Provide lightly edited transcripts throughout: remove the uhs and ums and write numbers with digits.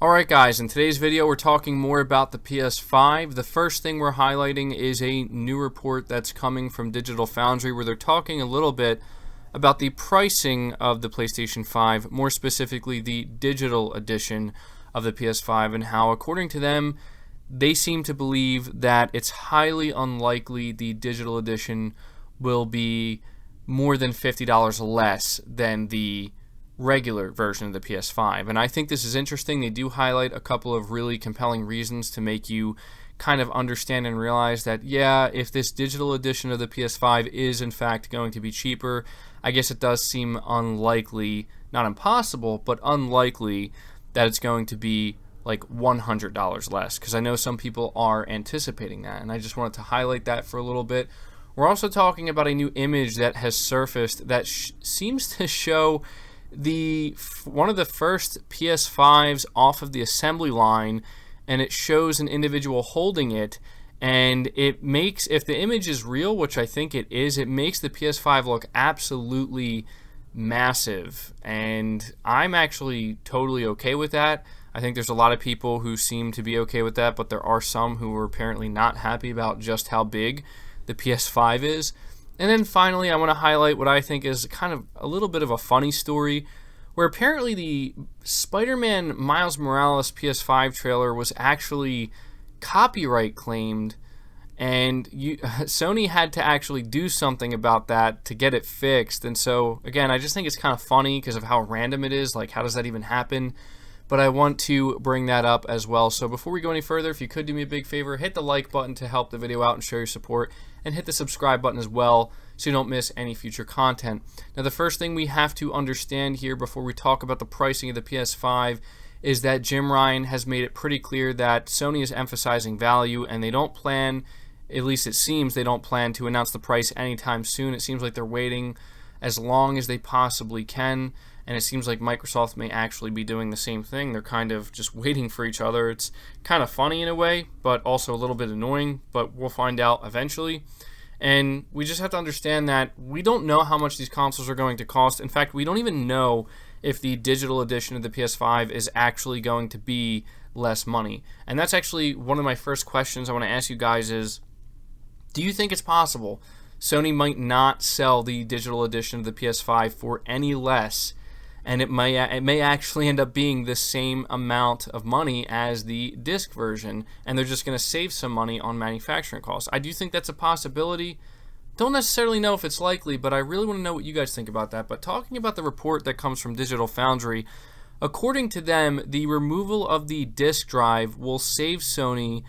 Alright guys, in today's video we're talking more about the PS5. The first thing we're highlighting is a new report that's coming from Digital Foundry where they're talking a little bit about the pricing of the PlayStation 5, more specifically the digital edition of the PS5, and how, according to them, they seem to believe that it's highly unlikely the digital edition will be more than $50 less than the regular version of the PS5. And I think this is interesting. They do highlight a couple of really compelling reasons to make you kind of understand and realize that, yeah, if this digital edition of the PS5 is in fact going to be cheaper, I guess it does seem unlikely, not impossible, but unlikely that it's going to be like $100 less, because I know some people are anticipating that, and I just wanted to highlight that for a little bit. We're also talking about a new image that has surfaced that seems to show one of the first PS5s off of the assembly line, and it shows an individual holding it, and it makes, if the image is real, which I think it is, it makes the PS5 look absolutely massive, and I'm actually totally okay with that. I think there's a lot of people who seem to be okay with that, but there are some who are apparently not happy about just how big the PS5 is. And then finally, I want to highlight what I think is kind of a little bit of a funny story, where apparently the Spider-Man Miles Morales PS5 trailer was actually copyright claimed, and Sony had to actually do something about that to get it fixed. And so, again, I just think it's kind of funny because of how random it is. Like, how does that even happen? But I want to bring that up as well. So before we go any further, if you could do me a big favor, hit the like button to help the video out and show your support, and hit the subscribe button as well so you don't miss any future content. Now, the first thing we have to understand here before we talk about the pricing of the PS5 is that Jim Ryan has made it pretty clear that Sony is emphasizing value, and they don't plan, at least it seems they don't plan to announce the price anytime soon. It seems like they're waiting as long as they possibly can, and it seems like Microsoft may actually be doing the same thing. They're kind of just waiting for each other. It's kind of funny in a way, but also a little bit annoying, but we'll find out eventually. And we just have to understand that we don't know how much these consoles are going to cost. In fact, we don't even know if the digital edition of the PS5 is actually going to be less money. And that's actually one of my first questions I want to ask you guys is, do you think it's possible Sony might not sell the digital edition of the PS5 for any less, and it may actually end up being the same amount of money as the disc version, and they're just going to save some money on manufacturing costs? I do think that's a possibility. Don't necessarily know if it's likely, but I really want to know what you guys think about that. But talking about the report that comes from Digital Foundry, according to them, the removal of the disc drive will save Sony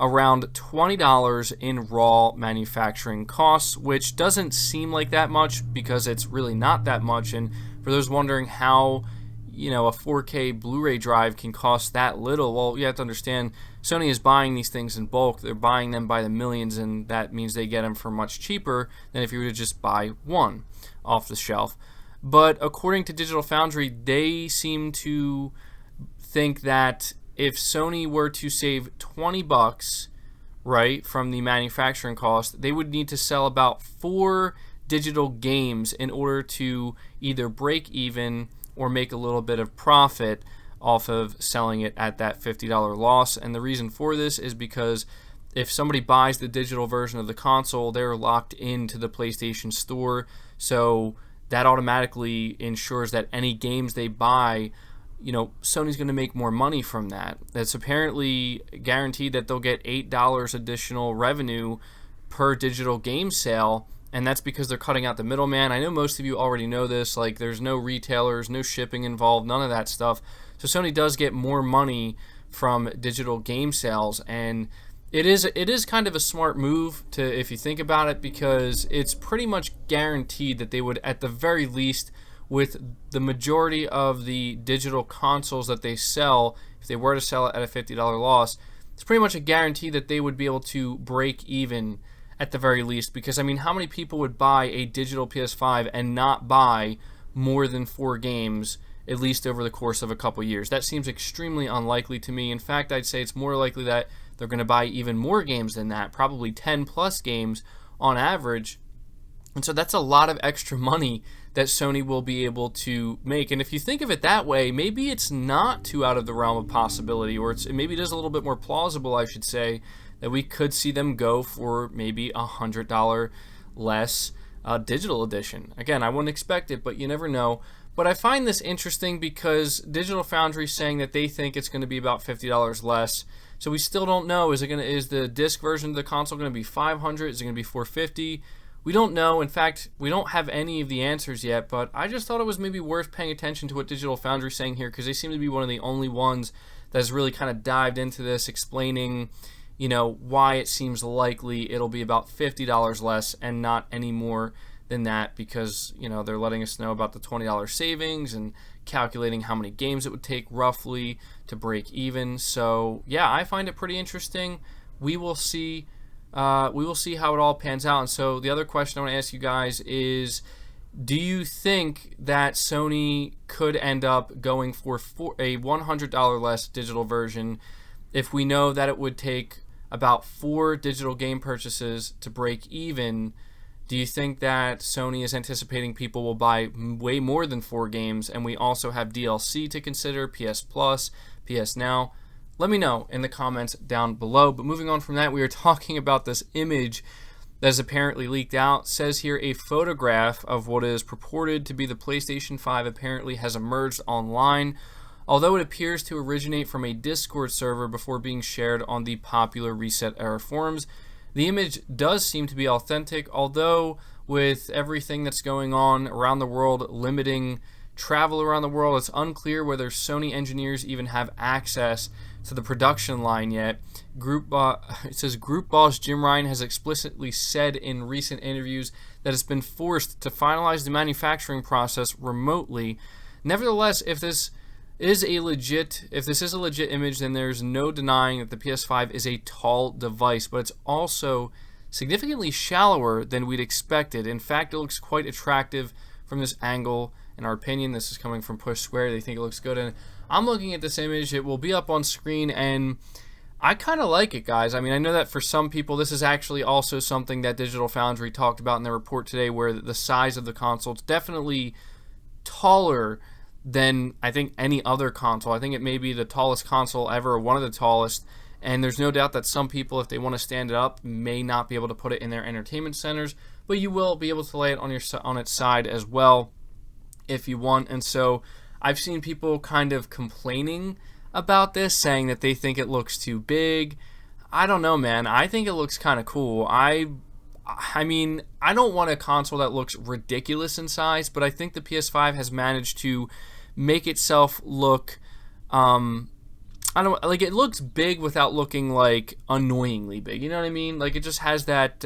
around $20 in raw manufacturing costs, which doesn't seem like that much because it's really not that much. And for those wondering how, a 4K Blu-ray drive can cost that little, well, you have to understand Sony is buying these things in bulk. They're buying them by the millions, and that means they get them for much cheaper than if you were to just buy one off the shelf. But according to Digital Foundry, they seem to think that if Sony were to save $20, right, from the manufacturing cost, they would need to sell about 4 digital games in order to either break even or make a little bit of profit off of selling it at that $50 loss. And the reason for this is because if somebody buys the digital version of the console, they're locked into the PlayStation Store, so that automatically ensures that any games they buy, Sony's going to make more money from that. That's apparently guaranteed that they'll get $8 additional revenue per digital game sale, and that's because they're cutting out the middleman. I know most of you already know this, like there's no retailers, no shipping involved, none of that stuff. So Sony does get more money from digital game sales, and it is kind of a smart move to, if you think about it, because it's pretty much guaranteed that they would, at the very least, with the majority of the digital consoles that they sell, if they were to sell it at a $50 loss, it's pretty much a guarantee that they would be able to break even at the very least. Because, I mean, how many people would buy a digital PS5 and not buy more than 4 games, at least over the course of a couple years? That seems extremely unlikely to me. In fact, I'd say it's more likely that they're going to buy even more games than that, probably 10 plus games on average. And so that's a lot of extra money that Sony will be able to make. And if you think of it that way, maybe it's not too out of the realm of possibility, or maybe it is a little bit more plausible, I should say, that we could see them go for maybe $100 less digital edition. Again, I wouldn't expect it, but you never know. But I find this interesting because Digital Foundry is saying that they think it's going to be about $50 less. So we still don't know. Is the disc version of the console going to be $500? Is it going to be $450? We don't know. In fact, we don't have any of the answers yet, but I just thought it was maybe worth paying attention to what Digital Foundry is saying here, because they seem to be one of the only ones that has really kind of dived into this, explaining, why it seems likely it'll be about $50 less and not any more than that, because, they're letting us know about the $20 savings and calculating how many games it would take roughly to break even. So, yeah, I find it pretty interesting. We will see how it all pans out. And so the other question I want to ask you guys is, do you think that Sony could end up going for a $100 less digital version if we know that it would take about 4 digital game purchases to break even? Do you think that Sony is anticipating people will buy way more than 4 games, and we also have DLC to consider, PS Plus, PS Now? Let me know in the comments down below. But moving on from that, we are talking about this image that is apparently leaked out. It says here a photograph of what is purported to be the PlayStation 5 apparently has emerged online, although it appears to originate from a Discord server before being shared on the popular Reset Era forums. The image does seem to be authentic, although with everything that's going on around the world, limiting travel around the world, it's unclear whether Sony engineers even have access to the production line yet. It says Group Boss Jim Ryan has explicitly said in recent interviews that it's been forced to finalize the manufacturing process remotely. Nevertheless, if this is a legit image, then there's no denying that the PS5 is a tall device, but it's also significantly shallower than we'd expected. In fact, it looks quite attractive from this angle. In our opinion, this is coming from Push Square. They think it looks good, and I'm looking at this image. It will be up on screen, and I kind of like it, guys. I mean, I know that for some people, this is actually also something that Digital Foundry talked about in their report today, where the size of the console is definitely taller than I think any other console. I think it may be the tallest console ever, or one of the tallest, and there's no doubt that some people, if they want to stand it up, may not be able to put it in their entertainment centers, but you will be able to lay it on its side as well if you want. And so I've seen people kind of complaining about this, saying that they think it looks too big. I don't know, man. I think it looks kind of cool. I mean, I don't want a console that looks ridiculous in size, but I think the PS5 has managed to make itself look, it looks big without looking like annoyingly big. You know what I mean? Like, it just has that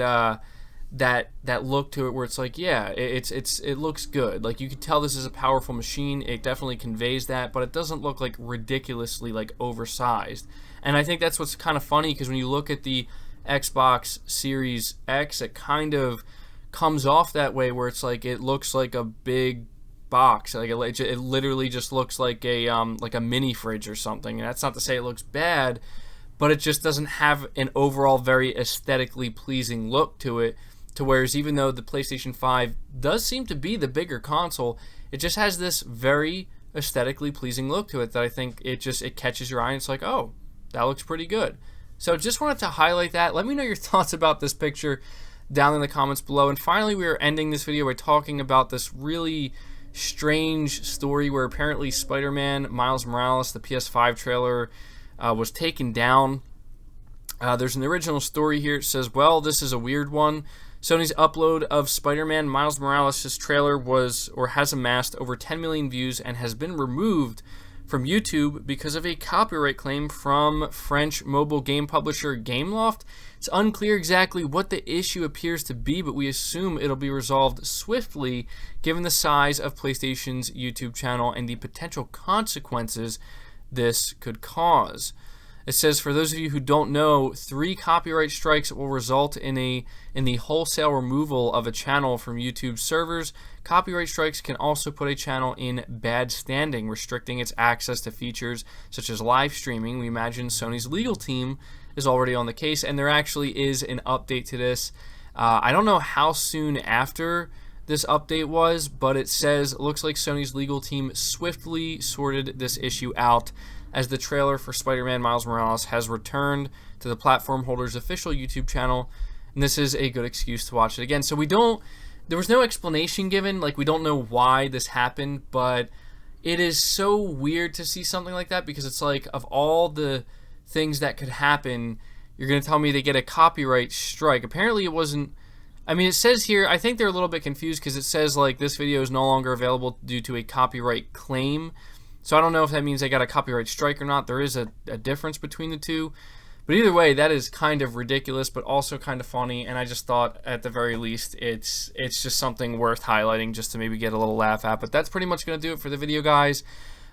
that look to it where it's like, yeah, it looks good. Like, you could tell this is a powerful machine. It definitely conveys that, but it doesn't look like ridiculously like oversized. And I think that's what's kind of funny, because when you look at the Xbox Series X, it kind of comes off that way, where it's like it looks like a big box. Like it literally just looks like a mini fridge or something. And that's not to say it looks bad, but it just doesn't have an overall very aesthetically pleasing look to it. To whereas even though the PlayStation 5 does seem to be the bigger console, it just has this very aesthetically pleasing look to it that I think it catches your eye, and it's like, oh, that looks pretty good. So just wanted to highlight that. Let me know your thoughts about this picture down in the comments below. And finally, we are ending this video by talking about this really strange story where apparently Spider-Man Miles Morales, the PS5 trailer, was taken down. There's an original story here. It says, well, this is a weird one. Sony's upload of Spider-Man Miles Morales' trailer has amassed over 10 million views and has been removed from YouTube because of a copyright claim from French mobile game publisher Gameloft. It's unclear exactly what the issue appears to be, but we assume it'll be resolved swiftly given the size of PlayStation's YouTube channel and the potential consequences this could cause. It says, for those of you who don't know, 3 copyright strikes will result in the wholesale removal of a channel from YouTube servers. Copyright strikes can also put a channel in bad standing, restricting its access to features such as live streaming. We imagine Sony's legal team is already on the case, and there actually is an update to this. I don't know how soon after this update was, but it says, looks like Sony's legal team swiftly sorted this issue out as the trailer for Spider-Man Miles Morales has returned to the platform holder's official YouTube channel, and this is a good excuse to watch it again. So there was no explanation given, like we don't know why this happened, but it is so weird to see something like that, because it's like, of all the things that could happen, you're going to tell me they get a copyright strike. Apparently it wasn't. I mean, it says here, I think they're a little bit confused because it says, like, this video is no longer available due to a copyright claim. So I don't know if that means they got a copyright strike or not. There is a difference between the two. But either way, that is kind of ridiculous, but also kind of funny. And I just thought, at the very least, it's just something worth highlighting just to maybe get a little laugh at. But that's pretty much going to do it for the video, guys.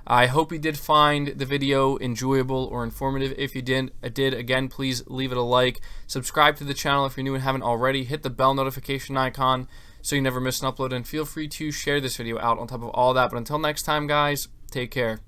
I hope you did find the video enjoyable or informative. If you did, again, please leave it a like. Subscribe to the channel if you're new and haven't already. Hit the bell notification icon so you never miss an upload. And feel free to share this video out on top of all that. But until next time, guys, take care.